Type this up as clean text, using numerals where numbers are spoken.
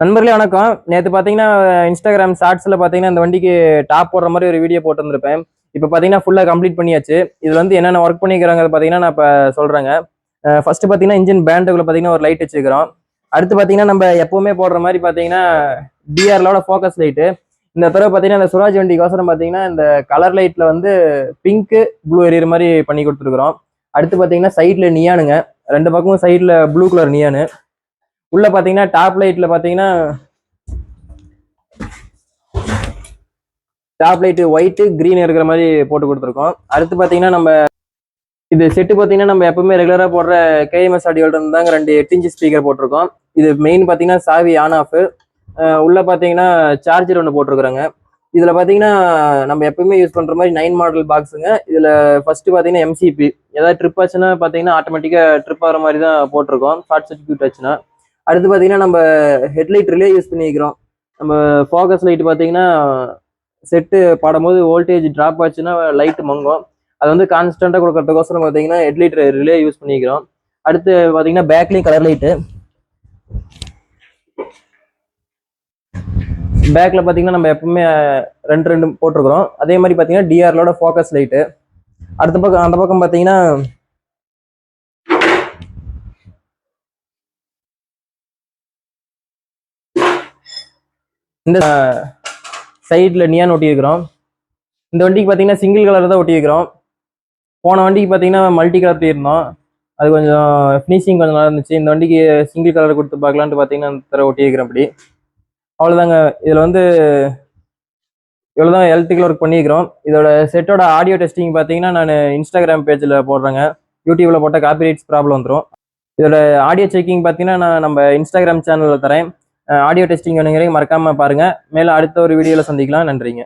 நண்பர்களே வணக்கம். நேற்று பார்த்தீங்கன்னா இன்ஸ்டாகிராம் ஷார்ட்ஸில் பார்த்தீங்கன்னா இந்த வண்டிக்கு டாப் போடுற மாதிரி ஒரு வீடியோ போட்டுருந்துருப்பேன். இப்போ பார்த்தீங்கன்னா ஃபுல்லாக கம்ப்ளீட் பண்ணியாச்சு. இதில் வந்து என்னென்ன ஒர்க் பண்ணிக்கிறாங்கிறது பார்த்தீங்கன்னா நான் இப்போ சொல்கிறேங்க. ஃபர்ஸ்ட் பார்த்தீங்கன்னா இன்ஜின் பேண்டுக்குள்ள பார்த்தீங்கன்னா ஒரு லைட் வச்சுக்கிறோம். அடுத்து பார்த்தீங்கன்னா நம்ம எப்பவுமே போடுற மாதிரி பார்த்தீங்கன்னா டிஆர்லோட ஃபோக்கஸ் லைட்டு. இந்த தடவை பார்த்தீங்கன்னா இந்த சுராஜ் வண்டிக்கோசரம் பார்த்தீங்கன்னா இந்த கலர் லைட்டில் வந்து பிங்க்கு ப்ளூ எரியற மாதிரி பண்ணி கொடுத்துருக்குறோம். அடுத்து பார்த்தீங்கன்னா சைடில் நியானுங்க, ரெண்டு பக்கமும் சைடில் ப்ளூ கலர் நியானு. உள்ள பாத்தீங்கன்னா டாப் லைட்ல பாத்தீங்கன்னா டாப் லைட் ஒயிட் கிரீன் இருக்கிற மாதிரி போட்டு கொடுத்துருக்கோம். அடுத்து பாத்தீங்கன்னா நம்ம இது செட்டு பாத்தீங்கன்னா நம்ம எப்பவுமே ரெகுலரா போடுற கேஎம்எஸ் ஆடியோல இருந்து தாங்க 2 8 இன்ச் ஸ்பீக்கர் போட்டிருக்கோம். இது மெயின் பாத்தீங்கன்னா சாவி ஆன் ஆஃப். உள்ள பாத்தீங்கன்னா சார்ஜர் ஒன்று போட்டிருக்கிறோங்க. இதுல பாத்தீங்கன்னா நம்ம எப்பவுமே யூஸ் பண்ற மாதிரி 9 மாடல் பாக்ஸுங்க. இதுல ஃபர்ஸ்ட் பாத்தீங்கன்னா எம்சிபி ஏதாவது ட்ரிப் ஆச்சுன்னா பாத்தீங்கன்னா ஆட்டோமேட்டிக்கா ட்ரிப் ஆகிற மாதிரி தான் போட்டிருக்கோம், ஷார்ட் சர்க்யூட் ஆச்சுன்னா. அடுத்து பார்த்தீங்கன்னா நம்ம ஹெட்லைட் ரிலே யூஸ் பண்ணிக்கிறோம். நம்ம ஃபோக்கஸ் லைட் பார்த்தீங்கன்னா செட்டு பாடும்போது வோல்டேஜ் ட்ராப் ஆச்சுன்னா லைட் மங்கும். அது வந்து கான்ஸ்டன்ட்டாக கொடுக்கறதுக்கோசரம் பார்த்தீங்கன்னா ஹெட்லைட் ரிலே யூஸ் பண்ணிக்கிறோம். அடுத்து பார்த்தீங்கன்னா பேக்லேயும் கலர் லைட்டு. பேக்கில் பார்த்தீங்கன்னா நம்ம எப்பவுமே ரெண்டு போட்டிருக்கிறோம். அதே மாதிரி பார்த்தீங்கன்னா டிஆர்லோட ஃபோக்கஸ் லைட்டு. அடுத்த பக்கம் அந்த பக்கம் பார்த்தீங்கன்னா இந்த சைடில் நியான் ஒட்டியிருக்கிறோம். இந்த வண்டிக்கு பார்த்தீங்கன்னா சிங்கிள் கலர் தான் ஒட்டியிருக்கிறோம். போன வண்டிக்கு பார்த்தீங்கன்னா மல்டி கலர் ஒட்டியிருந்தோம். அது கொஞ்சம் ஃபினிஷிங் கொஞ்சம் நல்லா இருந்துச்சு. இந்த வண்டிக்கு சிங்கிள் கலர் கொடுத்து பார்க்கலான்ட்டு பார்த்தீங்கன்னா அந்த தடவை ஒட்டியிருக்கிறேன். அப்படி அவ்வளோதாங்க. இதில் வந்து இவ்வளோதான் எலக்ட்ரிக்கல் ஒர்க் பண்ணியிருக்கிறோம். இதோட செட்டோட ஆடியோ டெஸ்டிங் பார்த்தீங்கன்னா நான் இன்ஸ்டாகிராம் பேஜில் போடுறேங்க. யூடியூப்பில் போட்டால் காப்பிரைட்ஸ் ப்ராப்ளம் வந்துடும். இதோட ஆடியோ செக்கிங் பார்த்தீங்கன்னா நான் நம்ம இன்ஸ்டாகிராம் சேனலில் தரேன். ஆடியோ டெஸ்டிங் வேணுங்கிறீங்க மறக்காமல் பாருங்கள். மேலும் அடுத்த ஒரு வீடியோவில் சந்திக்கலாம். நன்றிங்க.